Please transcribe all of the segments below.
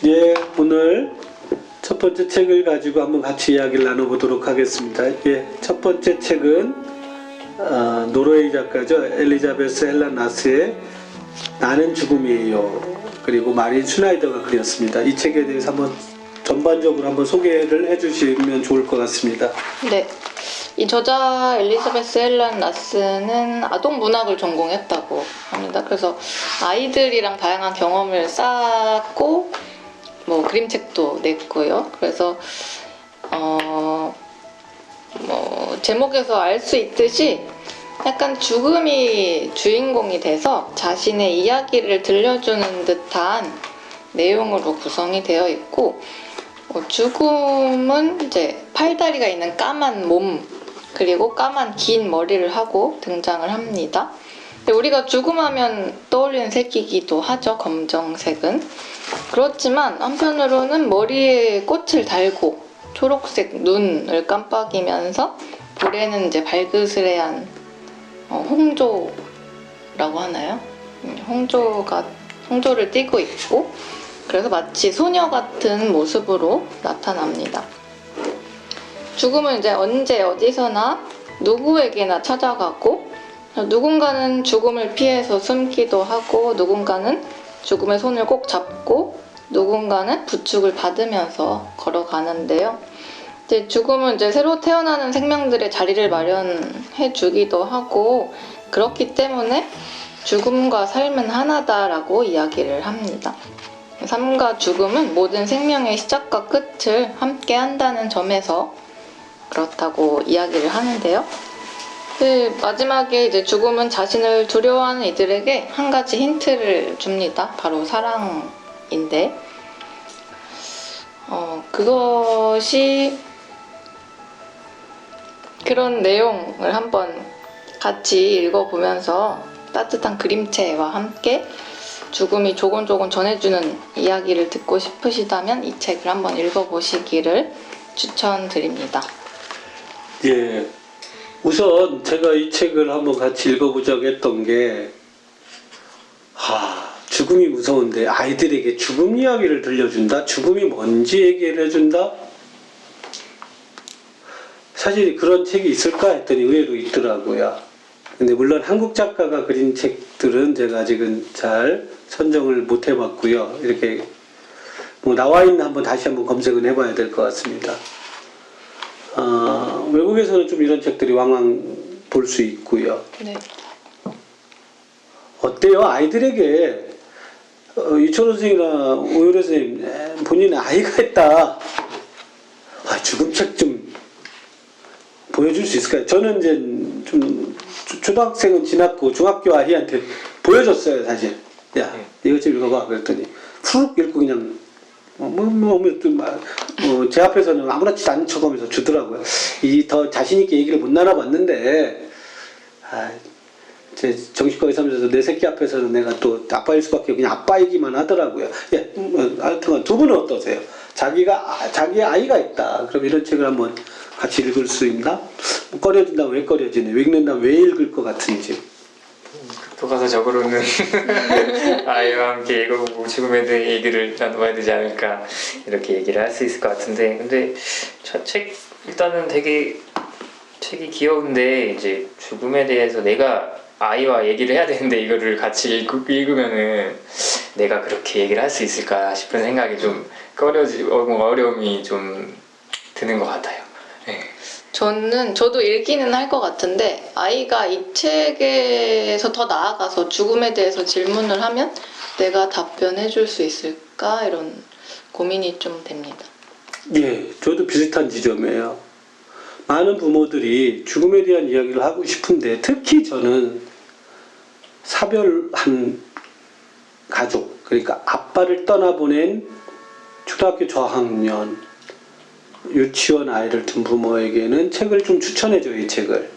예, 오늘 첫 번째 책을 가지고 한번 같이 이야기를 나눠보도록 하겠습니다. 예, 첫 번째 책은 노르웨이 작가죠. 엘리자베스 헬란 나스의 나는 죽음이에요. 그리고 마린 슈나이더가 그렸습니다. 이 책에 대해서 한번 전반적으로 한번 소개를 해주시면 좋을 것 같습니다. 네. 이 저자 엘리자베스 헬란 나스는 아동 문학을 전공했다고 합니다. 그래서 아이들이랑 다양한 경험을 쌓고 뭐 그림책도 냈고요. 그래서 제목에서 알 수 있듯이 약간 죽음이 주인공이 돼서 자신의 이야기를 들려주는 듯한 내용으로 구성이 되어 있고, 죽음은 이제 팔다리가 있는 까만 몸 그리고 까만 긴 머리를 하고 등장을 합니다. 근데 우리가 죽음하면 떠올리는 색이기도 하죠, 검정색은. 그렇지만 한편으로는 머리에 꽃을 달고 초록색 눈을 깜빡이면서 볼에는 이제 발그스레한 홍조라고 하나요? 홍조를 띠고 있고, 그래서 마치 소녀 같은 모습으로 나타납니다. 죽음은 이제 언제 어디서나 누구에게나 찾아가고, 누군가는 죽음을 피해서 숨기도 하고, 누군가는 죽음의 손을 꼭 잡고, 누군가는 부축을 받으면서 걸어가는데요. 이제 죽음은 이제 새로 태어나는 생명들의 자리를 마련해 주기도 하고, 그렇기 때문에 죽음과 삶은 하나다라고 이야기를 합니다. 삶과 죽음은 모든 생명의 시작과 끝을 함께 한다는 점에서 그렇다고 이야기를 하는데요. 마지막에 이제 죽음은 자신을 두려워하는 이들에게 한 가지 힌트를 줍니다. 바로 사랑인데, 그것이 그런 내용을 한번 같이 읽어보면서 따뜻한 그림체와 함께 죽음이 조곤조곤 전해주는 이야기를 듣고 싶으시다면 이 책을 한번 읽어보시기를 추천드립니다. 예, 우선 제가 이 책을 한번 같이 읽어보자고 했던 게, 죽음이 무서운데 아이들에게 죽음 이야기를 들려준다? 죽음이 뭔지 얘기를 해준다? 사실 그런 책이 있을까 했더니 의외로 있더라고요. 근데 물론 한국 작가가 그린 책들은 제가 아직은 잘 선정을 못 해봤고요. 이렇게 뭐 나와 있는 한번 다시 한번 검색을 해봐야 될 것 같습니다. 외국에서는 좀 이런 책들이 왕왕 볼 수 있고요. 네. 어때요? 아이들에게 이철호 선생님이나 오효래 선생님 본인의 아이가 있다. 죽음 책 좀 보여줄 수 있을까요? 저는 이제 좀 초등학생은 지났고 중학교 아이한테 보여줬어요, 사실. 야, 이거 좀 읽어봐. 그랬더니 훅 읽고 그냥 제 앞에서는 아무렇지도 않은 척하면서 주더라고요. 이 더 자신 있게 얘기를 못 나눠봤는데, 제 정신과 의사면서 내 새끼 앞에서는 내가 또 아빠일 수밖에 그냥 아빠이기만 하더라고요. 예, 하여튼 두 분은 어떠세요? 자기의 아이가 있다. 그럼 이런 책을 한번 같이 읽을 수 있나? 꺼려진다면 왜 꺼려지네? 왜 읽는다면 왜 읽을 것 같은지. 교과서적으로는 아이와 함께 읽어보고 죽음에 대한 얘기를 나눠봐야 되지 않을까, 이렇게 얘기를 할 수 있을 것 같은데, 근데 첫 책 일단은 되게 책이 귀여운데, 이제 죽음에 대해서 내가 아이와 얘기를 해야 되는데 이거를 같이 읽으면은 내가 그렇게 얘기를 할 수 있을까 싶은 생각이 좀 어려움이 좀 드는 것 같아요. 네. 저도 읽기는 할 것 같은데, 아이가 이 책에서 더 나아가서 죽음에 대해서 질문을 하면 내가 답변해 줄 수 있을까? 이런 고민이 좀 됩니다. 예, 저도 비슷한 지점이에요. 많은 부모들이 죽음에 대한 이야기를 하고 싶은데, 특히 저는 사별한 가족, 그러니까 아빠를 떠나보낸 초등학교 저학년, 유치원 아이를 둔 부모에게는 책을 좀 추천해줘요, 이 책을.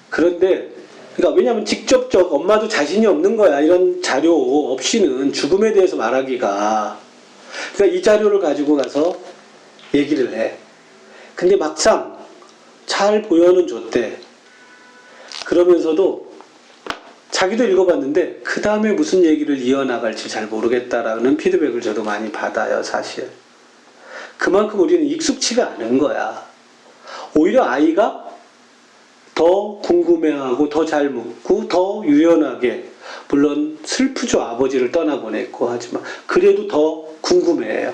그런데, 그러니까 왜냐하면 직접적 엄마도 자신이 없는 거야. 이런 자료 없이는 죽음에 대해서 말하기가. 그러니까 이 자료를 가지고 가서 얘기를 해. 근데 막상 잘 보여는 줬대. 그러면서도 자기도 읽어봤는데 그 다음에 무슨 얘기를 이어나갈지 잘 모르겠다라는 피드백을 저도 많이 받아요, 사실. 그만큼 우리는 익숙치가 않은 거야. 오히려 아이가 더 궁금해하고 더 잘 묻고 더 유연하게, 물론 슬프죠, 아버지를 떠나보냈고, 하지만 그래도 더 궁금해해요.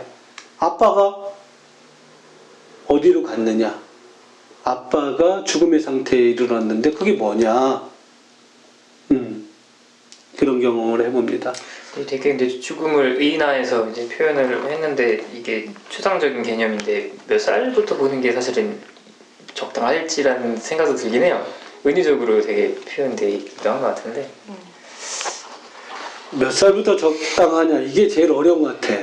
아빠가 어디로 갔느냐, 아빠가 죽음의 상태에 이르렀는데 그게 뭐냐, 그런 경험을 해봅니다. 되게 근데 죽음을 의인화해서 이제 표현을 했는데 이게 추상적인 개념인데 몇 살부터 보는 게 사실은 적당할지라는 생각도 들긴 해요. 은유적으로 되게 표현돼 있기도 한 것 같은데. 몇 살부터 적당하냐, 이게 제일 어려운 것 같아.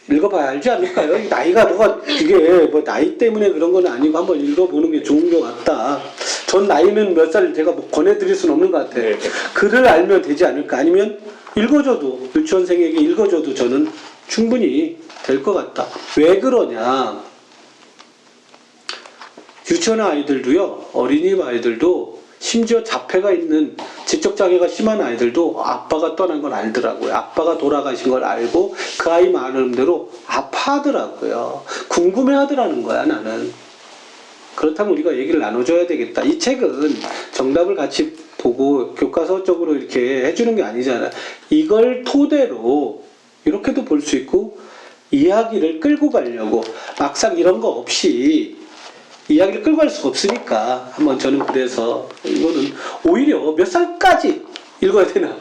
읽어봐야 알지 않을까요? 나이가 뭐가, 이게 뭐 나이 때문에 그런 건 아니고 한번 읽어보는 게 좋은 것 같다. 전 나이는 몇 살 제가 뭐 권해드릴 수는 없는 것 같아요. 네. 글을 알면 되지 않을까. 아니면 읽어줘도, 유치원생에게 읽어줘도 저는 충분히 될 것 같다. 왜 그러냐. 유치원 아이들도요, 어린이 아이들도, 심지어 자폐가 있는, 지적장애가 심한 아이들도 아빠가 떠난 걸 알더라고요. 아빠가 돌아가신 걸 알고 그 아이 마음대로 아파하더라고요. 궁금해하더라는 거야, 나는. 그렇다면 우리가 얘기를 나눠줘야 되겠다. 이 책은 정답을 같이 보고 교과서적으로 이렇게 해주는 게 아니잖아. 이걸 토대로 이렇게도 볼 수 있고, 이야기를 끌고 가려고, 막상 이런 거 없이 이야기를 끌고 갈 수가 없으니까 한번 저는 그래서 이거는 오히려 몇 살까지 읽어야 되나?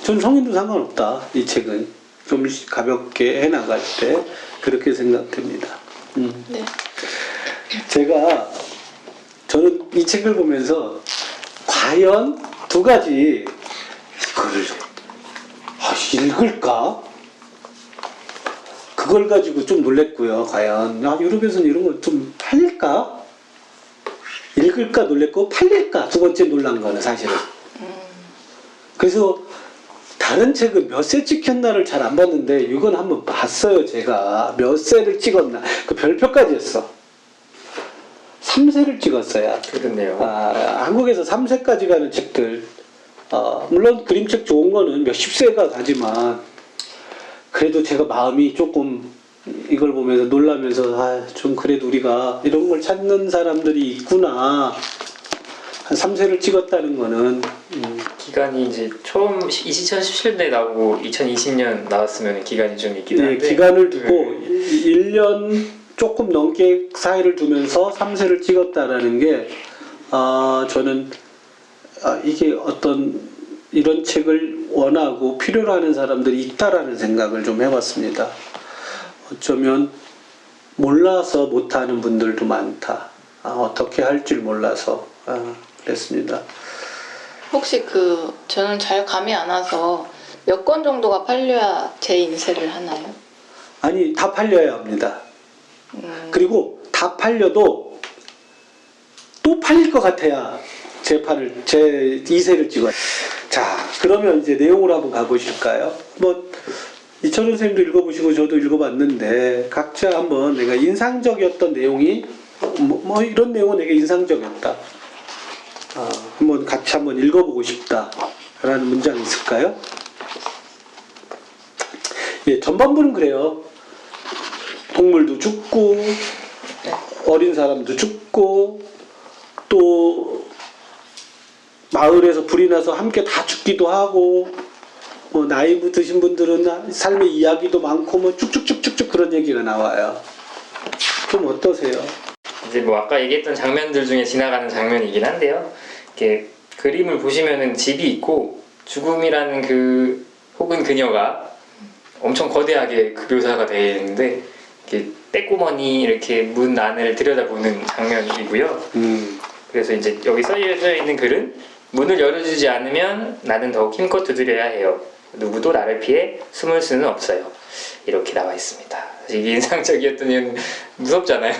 전 성인도 상관없다. 이 책은 좀 가볍게 해나갈 때 그렇게 생각됩니다. 네. 저는 이 책을 보면서 과연 두 가지, 이거를 읽을까? 그걸 가지고 좀 놀랬고요. 과연 유럽에서는 이런 거 좀 팔릴까? 읽을까 놀랬고, 팔릴까 두 번째 놀란 거는 사실은. 그래서 다른 책은 몇 세 찍혔나를 잘 안 봤는데 이건 한번 봤어요. 제가 몇 세를 찍었나, 그 별표까지 했어. 3세를 찍었어요. 그렇네요. 한국에서 3세까지 가는 책들, 물론 그림책 좋은 거는 몇십 세가 가지만, 그래도 제가 마음이 조금 이걸 보면서 놀라면서, 좀 그래도 우리가 이런 걸 찾는 사람들이 있구나. 한 3세를 찍었다는 거는. 기간이 이제 처음 2017년에 나오고 2020년 나왔으면 기간이 좀 있긴 한데. 네, 기간을 두고 1년 조금 넘게 사이를 두면서 3세를 찍었다라는 게, 저는 이게 어떤 이런 책을 원하고 필요로 하는 사람들이 있다라는 생각을 좀 해봤습니다. 어쩌면 몰라서 못하는 분들도 많다. 어떻게 할 줄 몰라서 그랬습니다. 혹시 저는 잘 감이 안 와서 몇 권 정도가 팔려야 재인쇄를 하나요? 아니, 다 팔려야 합니다. 그리고 다 팔려도 또 팔릴 것 같아야 제 2세를 찍어요. 자, 그러면 이제 내용으로 한번 가보실까요? 이철훈 선생님도 읽어보시고 저도 읽어봤는데, 각자 한번 내가 인상적이었던 내용이 이런 내용은 내가 인상적이었다, 한번 같이 한번 읽어보고 싶다라는 문장이 있을까요? 예, 전반부는 그래요. 동물도 죽고 어린 사람도 죽고, 또 마을에서 불이 나서 함께 다 죽기도 하고, 나이 드신 분들은 삶의 이야기도 많고, 쭉쭉쭉쭉쭉 그런 얘기가 나와요. 좀 어떠세요? 이제 아까 얘기했던 장면들 중에 지나가는 장면이긴 한데요. 이렇게 그림을 보시면은 집이 있고 죽음이라는 혹은 그녀가 엄청 거대하게 묘사가 되어 있는데, 이렇게 떼꼬머니 이렇게 문 안을 들여다보는 장면이고요. 그래서 이제 여기 써져 있는 글은, 문을 열어주지 않으면 나는 더욱 힘껏 두드려야 해요. 누구도 나를 피해 숨을 수는 없어요. 이렇게 나와 있습니다. 이게 인상적이었던 이유는 무섭잖아요.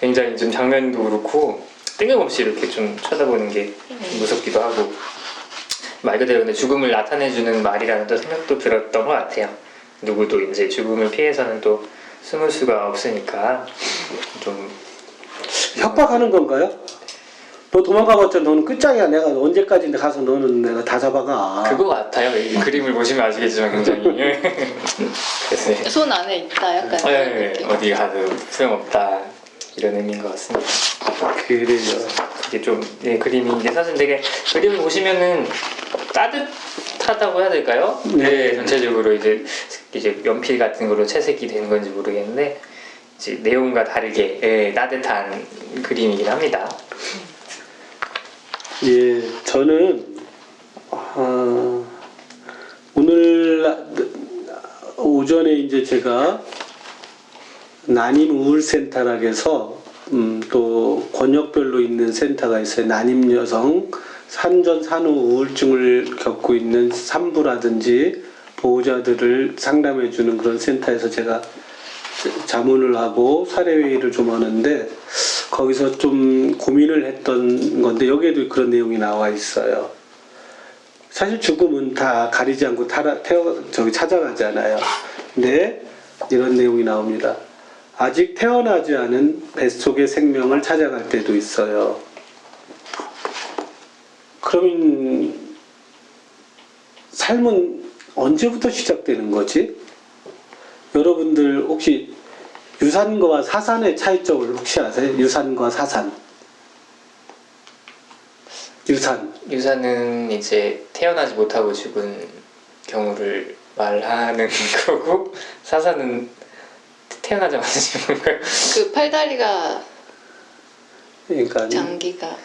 굉장히 좀 장면도 그렇고 뜬금없이 이렇게 좀 쳐다보는 게 무섭기도 하고, 말 그대로 근데 죽음을 나타내주는 말이라는 또 생각도 들었던 것 같아요. 누구도 이제 죽음을 피해서는 또 숨을 수가 없으니까 좀 협박하는 건가요? 너 도망가봤자 너는 끝장이야. 내가 언제까지 가서 너는 내가 다 잡아가. 그거 같아요. 이 그림을 보시면 아시겠지만 굉장히 그래서 네. 손 안에 있다 약간 이런 느낌. 어디 가도 소용없다 이런 의미인 것 같습니다. 그래요. 이게 좀 그림이 사실 되게 그림을 보시면은 따뜻하다고 해야 될까요? 네, 전체적으로 이제 연필 같은 걸로 채색이 되는 건지 모르겠는데 이제 내용과 다르게 따뜻한 그림이긴 합니다. 예, 저는 오늘 오전에 이제 제가 난임 우울센터라고 해서 또 권역별로 있는 센터가 있어요. 난임 여성 산전 산후 우울증을 겪고 있는 산부라든지 보호자들을 상담해 주는 그런 센터에서 제가 자문을 하고 사례회의를 좀 하는데 거기서 좀 고민을 했던 건데 여기에도 그런 내용이 나와 있어요. 사실 죽음은 다 가리지 않고 찾아가잖아요. 근데 이런 내용이 나옵니다. 아직 태어나지 않은 뱃속의 생명을 찾아갈 때도 있어요. 그러면 삶은 언제부터 시작되는 거지? 여러분들 혹시 유산과 사산의 차이점을 혹시 아세요? 유산과 사산. 유산은 이제 태어나지 못하고 죽은 경우를 말하는 거고 사산은 태어나자마자 죽는 거예요. 그 팔다리가 그러니까 장기가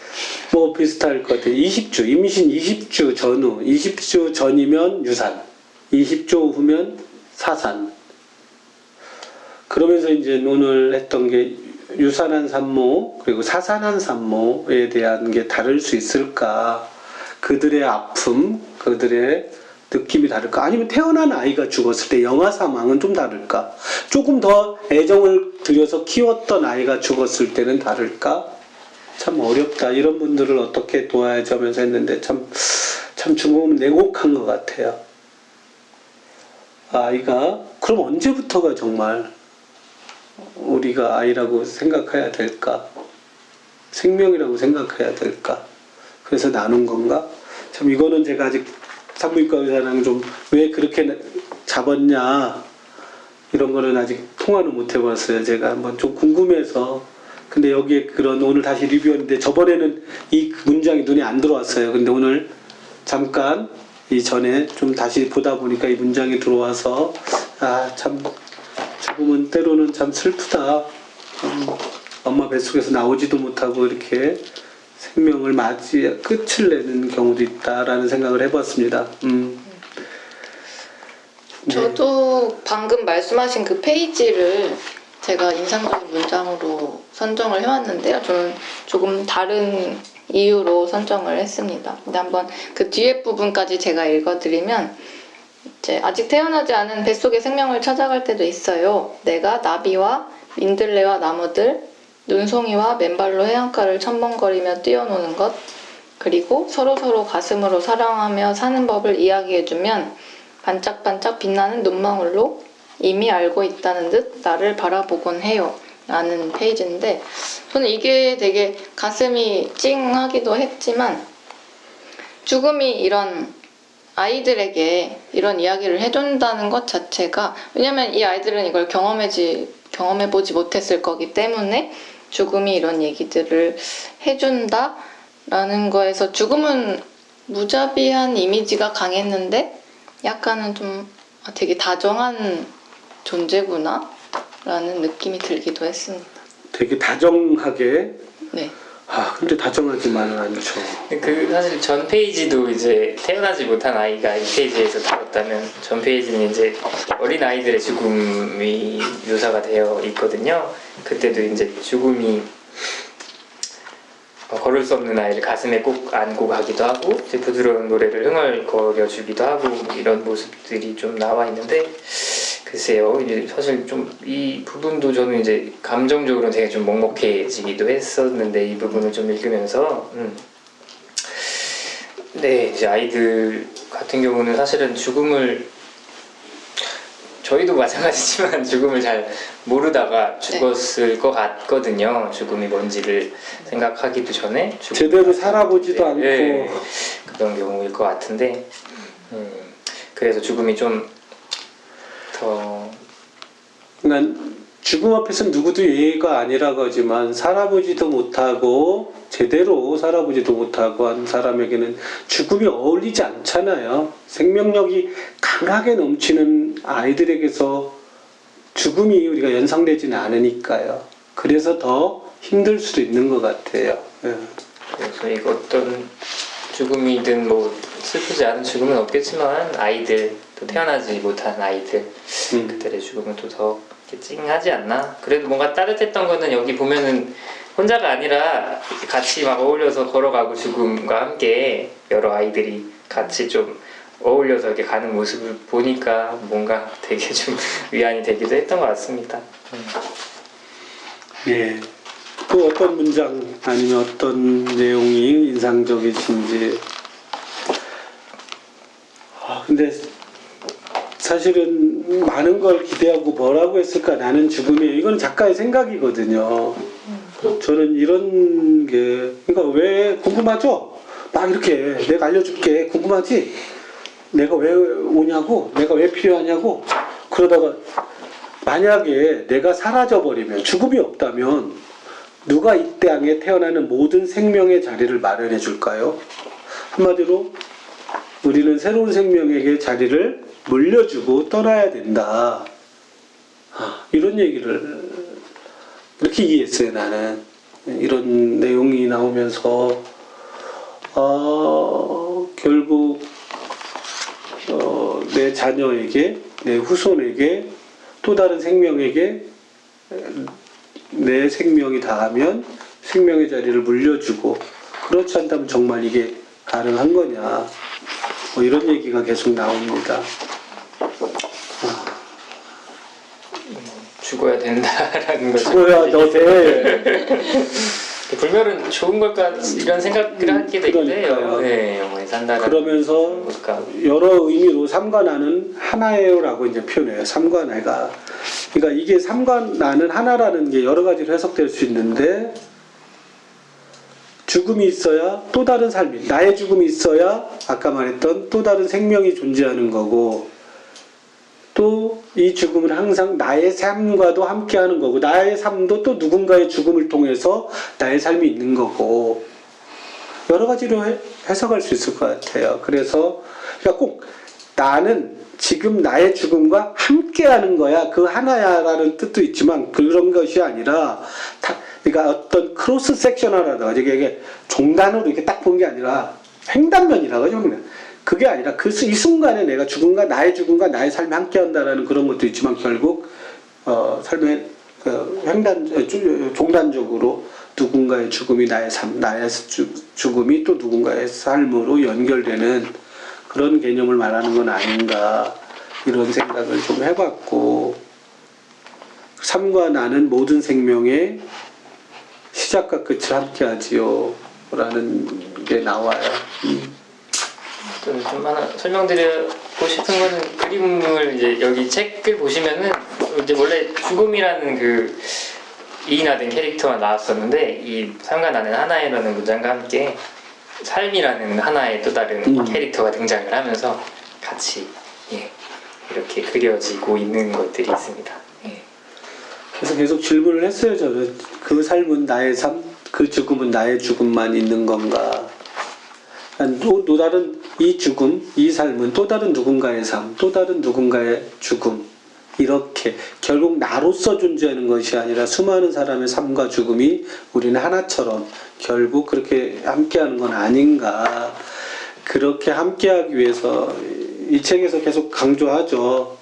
뭐 비슷할 것 같아요. 20주, 임신 20주 전후, 20주 전이면 유산, 20주 후면 사산. 그러면서 이제 오늘 했던 게 유산한 산모 그리고 사산한 산모에 대한 게 다를 수 있을까? 그들의 아픔, 그들의 느낌이 다를까? 아니면 태어난 아이가 죽었을 때 영아 사망은 좀 다를까? 조금 더 애정을 들여서 키웠던 아이가 죽었을 때는 다를까? 참 어렵다. 이런 분들을 어떻게 도와야지 하면서 했는데 참 죽음은 냉혹한 것 같아요. 아이가 그럼 언제부터가 정말 우리가 아이라고 생각해야 될까? 생명이라고 생각해야 될까? 그래서 나눈 건가? 참 이거는 제가 아직 산부인과 의사랑 좀 왜 그렇게 잡았냐 이런 거는 아직 통화는 못 해봤어요. 제가 한번 좀 궁금해서. 근데 여기에 그런 오늘 다시 리뷰했는데 저번에는 이 문장이 눈에 안 들어왔어요. 근데 오늘 잠깐 이전에 좀 다시 보다 보니까 이 문장이 들어와서 참 죽음은 때로는 참 슬프다. 엄마 뱃속에서 나오지도 못하고 이렇게 생명을 끝을 내는 경우도 있다라는 생각을 해봤습니다. 네. 저도 방금 말씀하신 그 페이지를 제가 인상적인 문장으로 선정을 해왔는데요. 저는 조금 다른 이유로 선정을 했습니다. 근데 한번 그 뒤에 부분까지 제가 읽어드리면 이제 아직 태어나지 않은 뱃속의 생명을 찾아갈 때도 있어요. 내가 나비와 민들레와 나무들, 눈송이와 맨발로 해안가를 첨벙거리며 뛰어노는 것, 그리고 서로서로 가슴으로 사랑하며 사는 법을 이야기해주면 반짝반짝 빛나는 눈망울로 이미 알고 있다는 듯 나를 바라보곤 해요. 라는 페이지인데 저는 이게 되게 가슴이 찡하기도 했지만 죽음이 이런 아이들에게 이런 이야기를 해준다는 것 자체가 왜냐면 이 아이들은 이걸 경험해보지 못했을 거기 때문에 죽음이 이런 얘기들을 해준다라는 거에서 죽음은 무자비한 이미지가 강했는데 약간은 좀 되게 다정한 존재구나 라는 느낌이 들기도 했습니다. 되게 다정하게. 네. 근데 다정하지만은 않죠. 그 사실 전 페이지도 이제 태어나지 못한 아이가 이 페이지에서 다뤘다면 전 페이지는 이제 어린 아이들의 죽음이 묘사가 되어 있거든요. 그때도 이제 죽음이 걸을 수 없는 아이를 가슴에 꼭 안고 가기도 하고 이제 부드러운 노래를 흥얼거려 주기도 하고 이런 모습들이 좀 나와 있는데 글쎄요, 이제 사실 좀 이 부분도 저는 이제 감정적으로 되게 좀 먹먹해지기도 했었는데 이 부분을 좀 읽으면서 네, 이제 아이들 같은 경우는 사실은 죽음을 저희도 마찬가지지만 죽음을 잘 모르다가 죽었을 것 같거든요. 죽음이 뭔지를 생각하기도 전에 제대로 살아보지도 않고 그런 경우일 것 같은데 그래서 죽음이 좀 더 그러니까 죽음 앞에서 누구도 예의가 아니라고 하지만 살아보지도 못하고 제대로 살아보지도 못하고 한 사람에게는 죽음이 어울리지 않잖아요. 생명력이 강하게 넘치는 아이들에게서 죽음이 우리가 연상되지는 않으니까요. 그래서 더 힘들 수도 있는 것 같아요. 예. 그래서 이거 어떤 죽음이든 뭐 슬프지 않은 죽음은 없겠지만 아이들 또 태어나지 못한 아이들 그들의 죽음은 또 더 찡하지 않나? 그래도 뭔가 따뜻했던 거는 여기 보면은 혼자가 아니라 같이 막 어울려서 걸어가고 죽음과 함께 여러 아이들이 같이 좀 어울려서 이렇게 가는 모습을 보니까 뭔가 되게 좀 위안이 되기도 했던 것 같습니다. 예. 또 어떤 문장 아니면 어떤 내용이 인상적이신지. 근데 사실은 많은 걸 기대하고 뭐라고 했을까 나는 죽음이 이건 작가의 생각이거든요. 저는 이런 게 그러니까 왜 궁금하죠? 막 이렇게 내가 알려줄게 궁금하지? 내가 왜 오냐고? 내가 왜 필요하냐고? 그러다가 만약에 내가 사라져버리면 죽음이 없다면 누가 이 땅에 태어나는 모든 생명의 자리를 마련해 줄까요? 한마디로 우리는 새로운 생명에게 자리를 물려주고 떠나야 된다. 이런 얘기를 이렇게 이해했어요. 나는 이런 내용이 나오면서 결국 내 자녀에게 내 후손에게 또 다른 생명에게 내 생명이 닿으면 생명의 자리를 물려주고 그렇지 않다면 정말 이게 가능한 거냐 뭐 이런 얘기가 계속 나옵니다. 죽어야 된다라는 거죠. 죽어야 너 돼. 불멸은 좋은 걸까 이런 생각을 하게 되기도 해요. 그러니까요. 네, 영원히 산다라는 그러면서 걸까. 여러 의미로 삼과 나는 하나예요라고 이제 표현해요. 삼과 나가. 그러니까 이게 삼과 나는 하나라는 게 여러 가지로 해석될 수 있는데 죽음이 있어야 또 다른 삶이 나의 죽음이 있어야 아까 말했던 또 다른 생명이 존재하는 거고 또 이 죽음은 항상 나의 삶과도 함께하는 거고 나의 삶도 또 누군가의 죽음을 통해서 나의 삶이 있는 거고 여러 가지로 해석할 수 있을 것 같아요. 그래서 그러니까 꼭 나는 지금 나의 죽음과 함께하는 거야 그 하나야라는 뜻도 있지만 그런 것이 아니라 그러니까 어떤 크로스 섹셔널하다 이게 종단으로 이렇게 딱 본 게 아니라 횡단면이라고 하죠. 그게 아니라 이 순간에 내가 죽음과 나의 죽음과 나의 삶이 함께한다라는 그런 것도 있지만 결국 삶의 종단적으로 누군가의 죽음이 나의 삶, 나의 죽음이 또 누군가의 삶으로 연결되는 그런 개념을 말하는 건 아닌가 이런 생각을 좀 해봤고 삶과 나는 모든 생명의 시작과 끝을 함께하지요 라는 게 나와요. 좀 하나 설명드리고 싶은 거는 그림을 이제 여기 책을 보시면은 이제 원래 죽음이라는 그 이인화된 캐릭터가 나왔었는데 이 삶과 나는 하나이라는 문장과 함께 삶이라는 하나의 또 다른 캐릭터가 등장을 하면서 같이 이렇게 그려지고 있는 것들이 있습니다. 그래서 계속 질문을 했어요. 저는 그 삶은 나의 삶, 그 죽음은 나의 죽음만 있는 건가? 또 다른 이 죽음, 이 삶은 또 다른 누군가의 삶, 또 다른 누군가의 죽음 이렇게 결국 나로서 존재하는 것이 아니라 수많은 사람의 삶과 죽음이 우리는 하나처럼 결국 그렇게 함께하는 건 아닌가. 그렇게 함께하기 위해서 이 책에서 계속 강조하죠.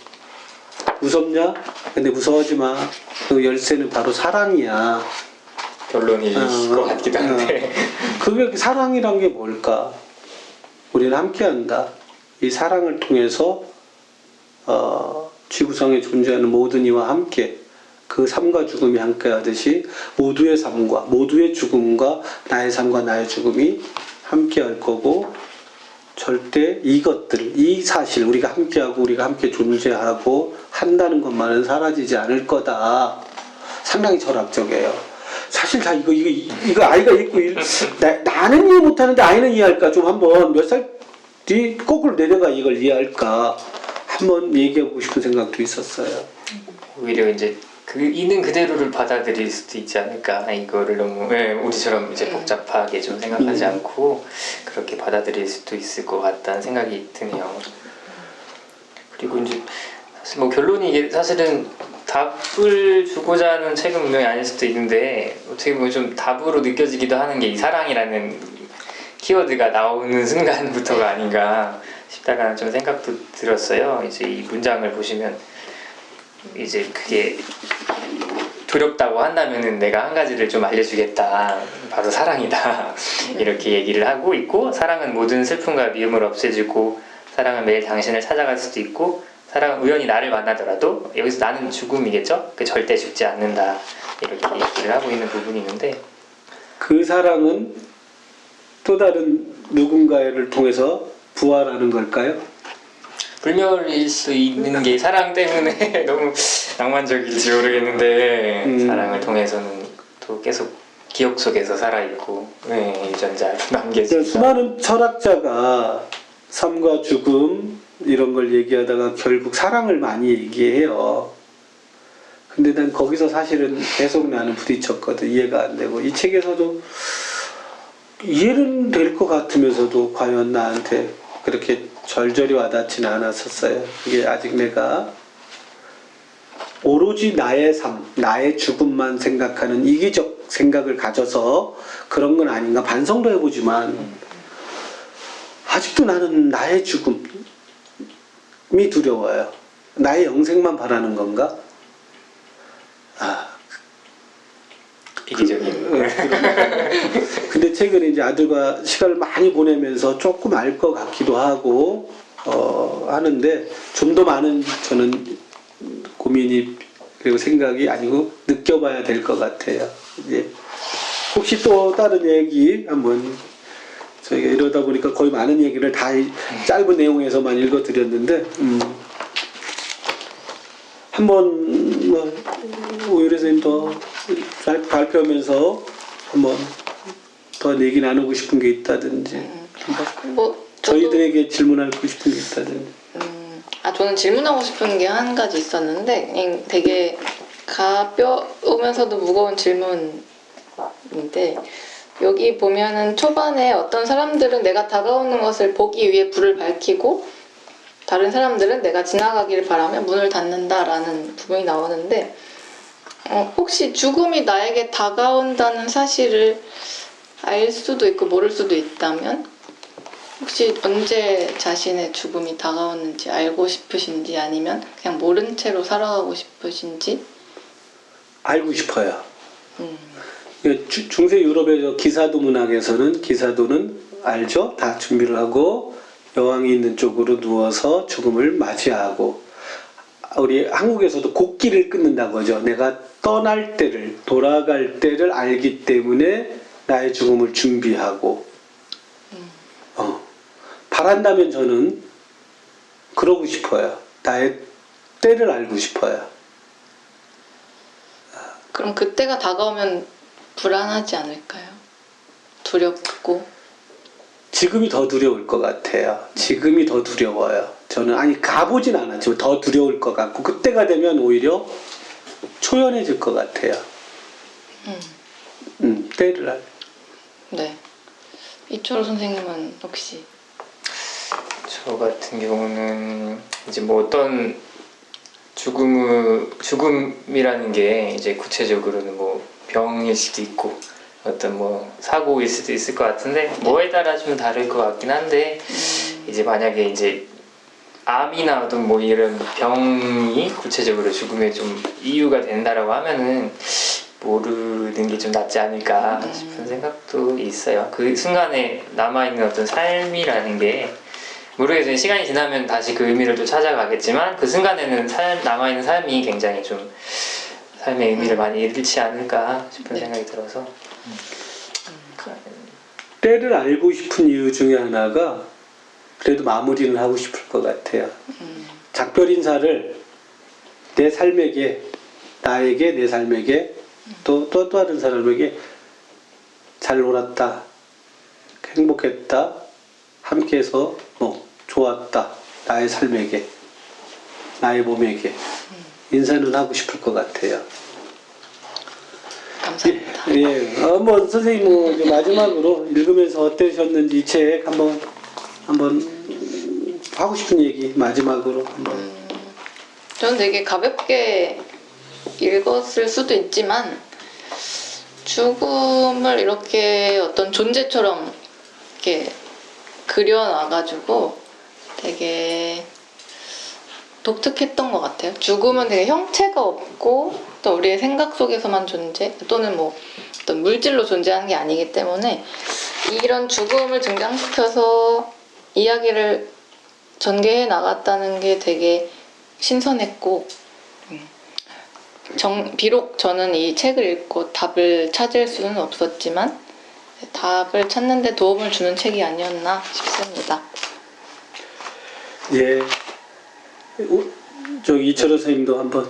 무섭냐? 근데 무서워하지 마. 그 열쇠는 바로 사랑이야. 결론일 것 같기도 한데 그게 사랑이란 게 뭘까? 우리는 함께한다. 이 사랑을 통해서 지구상에 존재하는 모든 이와 함께 그 삶과 죽음이 함께하듯이 모두의 삶과 모두의 죽음과 나의 삶과 나의 죽음이 함께할 거고 절대 이것들, 이 사실, 우리가 함께하고 우리가 함께 존재하고 한다는 것만은 사라지지 않을 거다. 상당히 철학적이에요. 사실 다 이거 아이가 읽고 나는 이해 못하는데 아이는 이해할까? 좀 한번 몇 살 뒤 거꾸로 내려가 이걸 이해할까? 한번 얘기해보고 싶은 생각도 있었어요. 오히려 이제 그 있는 그대로를 받아들일 수도 있지 않을까. 이거를 너무 우리처럼 이제 복잡하게 좀 생각하지 않고 그렇게 받아들일 수도 있을 것 같다는 생각이 드네요. 그리고 이제 사실 뭐 결론이 이게 사실은 답을 주고자 하는 책은 분명히 아닐 수도 있는데 어떻게 보면 좀 답으로 느껴지기도 하는 게 이 사랑이라는 키워드가 나오는 순간부터가 아닌가 싶다라는 좀 생각도 들었어요. 이제 이 문장을 보시면 이제 그게 두렵다고 한다면은 내가 한 가지를 좀 알려주겠다. 바로 사랑이다. 이렇게 얘기를 하고 있고, 사랑은 모든 슬픔과 미움을 없애주고, 사랑은 매일 당신을 찾아갈 수도 있고, 사랑은 우연히 나를 만나더라도, 여기서 나는 죽음이겠죠? 절대 죽지 않는다. 이렇게 얘기를 하고 있는 부분이 있는데, 그 사랑은 또 다른 누군가를 통해서 부활하는 걸까요? 불멸일 수 있는 게 사랑 때문에 너무 낭만적일지 모르겠는데 사랑을 통해서는 또 계속 기억 속에서 살아있고 유전자 남겨진다. 수많은 철학자가 삶과 죽음 이런 걸 얘기하다가 결국 사랑을 많이 얘기해요. 근데 난 거기서 사실은 계속 나는 부딪혔거든. 이해가 안 되고 이 책에서도 이해는 될 것 같으면서도 과연 나한테 그렇게 절절히 와닿지는 않았었어요. 이게 아직 내가 오로지 나의 삶, 나의 죽음만 생각하는 이기적 생각을 가져서 그런 건 아닌가 반성도 해보지만 아직도 나는 나의 죽음이 두려워요. 나의 영생만 바라는 건가? 이기적인. 근데 최근에 이제 아들과 시간을 많이 보내면서 조금 알 것 같기도 하고 하는데 좀 더 많은 저는 고민이 그리고 생각이 아니고 느껴봐야 될 것 같아요. 이제 혹시 또 다른 얘기 한번 저희가 이러다 보니까 거의 많은 얘기를 다 짧은 내용에서만 읽어드렸는데 한번 뭐 오유래 선생님 더 발표하면서 한번 더 얘기 나누고 싶은 게 있다든지 뭐 저희들에게 질문하고 싶은 게 있다든지 저는 질문하고 싶은 게 한 가지 있었는데 되게 가벼우면서도 무거운 질문인데 여기 보면은 초반에 어떤 사람들은 내가 다가오는 것을 보기 위해 불을 밝히고 다른 사람들은 내가 지나가기를 바라며 문을 닫는다라는 부분이 나오는데 혹시 죽음이 나에게 다가온다는 사실을 알 수도 있고 모를 수도 있다면 혹시 언제 자신의 죽음이 다가오는지 알고 싶으신지 아니면 그냥 모른 채로 살아가고 싶으신지? 알고 싶어요. 중세 유럽의 기사도 문학에서는 기사도는 알죠? 다 준비를 하고 여왕이 있는 쪽으로 누워서 죽음을 맞이하고 우리 한국에서도 곡기를 끊는다고 하죠. 내가 떠날 때를 돌아갈 때를 알기 때문에 나의 죽음을 준비하고 바란다면 저는 그러고 싶어요. 나의 때를 알고 싶어요. 그럼 그때가 다가오면 불안하지 않을까요? 두렵고 지금이 더 두려울 것 같아요. 지금이 더 두려워요. 저는 가보진 않았지만 더 두려울 것 같고 그때가 되면 오히려 초연해질 것 같아요. 때를 알. 네. 이철호 선생님은 혹시? 저 같은 경우는 이제 뭐 어떤 죽음이라는 게 이제 구체적으로는 뭐 병일 수도 있고 어떤 뭐 사고일 수도 있을 것 같은데 뭐에 따라 좀 다를 것 같긴 한데 이제 만약에 이제 암이나 어떤 뭐 이런 병이 구체적으로 죽음의 좀 이유가 된다라고 하면은 모르는 게 좀 낫지 않을까 싶은 생각도 있어요. 그 순간에 남아있는 어떤 삶이라는 게 모르겠어요. 시간이 지나면 다시 그 의미를 또 찾아가겠지만 그 순간에는 남아있는 삶이 굉장히 좀 삶의 의미를 많이 잃지 않을까 싶은 생각이 들어서 때를 알고 싶은 이유 중에 하나가 그래도 마무리는 하고 싶을 것 같아요. 작별 인사를 내 삶에게, 나에게, 내 삶에게, 또 다른 사람에게 잘 놀았다, 행복했다, 함께해서 좋았다, 나의 삶에게, 나의 몸에게 인사는 하고 싶을 것 같아요. 감사합니다. 예, 선생님 이제 마지막으로 읽으면서 어떠셨는지 이 책 한번 하고 싶은 얘기 마지막으로 한번. 저는 되게 가볍게 읽었을 수도 있지만 죽음을 이렇게 어떤 존재처럼 이렇게 그려놔가지고 되게 독특했던 것 같아요. 죽음은 되게 형체가 없고 또 우리의 생각 속에서만 존재 또는 뭐 어떤 물질로 존재하는 게 아니기 때문에 이런 죽음을 등장시켜서 이야기를 전개해 나갔다는 게 되게 신선했고 비록 저는 이 책을 읽고 답을 찾을 수는 없었지만 답을 찾는 데 도움을 주는 책이 아니었나 싶습니다. 예, 이철호 선생님도 한번.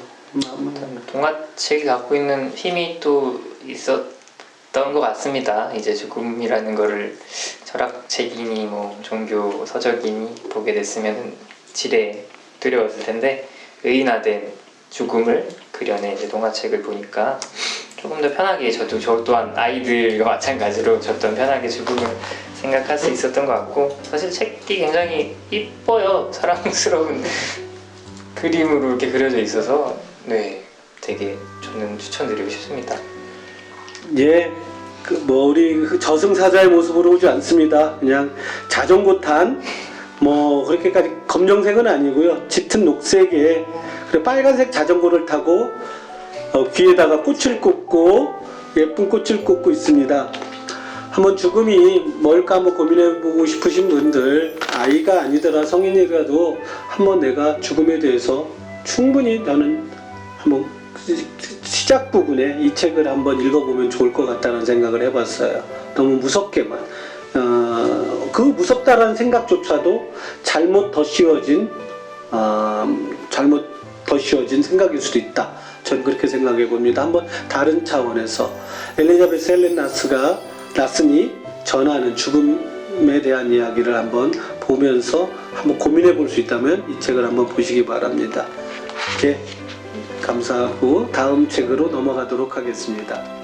동화책이 갖고 있는 힘이 또 있었던 것 같습니다. 이제 죽음이라는 거를 철학책이니 뭐 종교 서적이니 보게 됐으면 지레 두려웠을 텐데 의인화된 죽음을 그려낸 이제 동화책을 보니까 조금 더 편하게 저 또한 아이들과 마찬가지로 저 또한 편하게 죽음을 생각할 수 있었던 것 같고 사실 책이 굉장히 이뻐요. 사랑스러운 그림으로 이렇게 그려져 있어서 네 되게 저는 추천드리고 싶습니다. 예, 우리 저승사자의 모습으로 오지 않습니다. 그냥 자전거 탄 그렇게까지 검정색은 아니고요. 짙은 녹색에 그리고 빨간색 자전거를 타고 귀에다가 꽃을 꽂고 예쁜 꽃을 꽂고 있습니다. 한번 죽음이 뭘까 한번 고민해보고 싶으신 분들, 아이가 아니더라 성인이라도 한번 내가 죽음에 대해서 충분히 나는 한번 시작 부분에 이 책을 한번 읽어보면 좋을 것 같다는 생각을 해봤어요. 너무 무섭게만 그 무섭다라는 생각조차도 잘못 덧씌워진 생각일 수도 있다. 전 그렇게 생각해 봅니다. 한번 다른 차원에서 엘리자베스 헬렌 나슨이 전하는 죽음에 대한 이야기를 한번 보면서 한번 고민해 볼 수 있다면 이 책을 한번 보시기 바랍니다. 예, 감사하고 다음 책으로 넘어가도록 하겠습니다.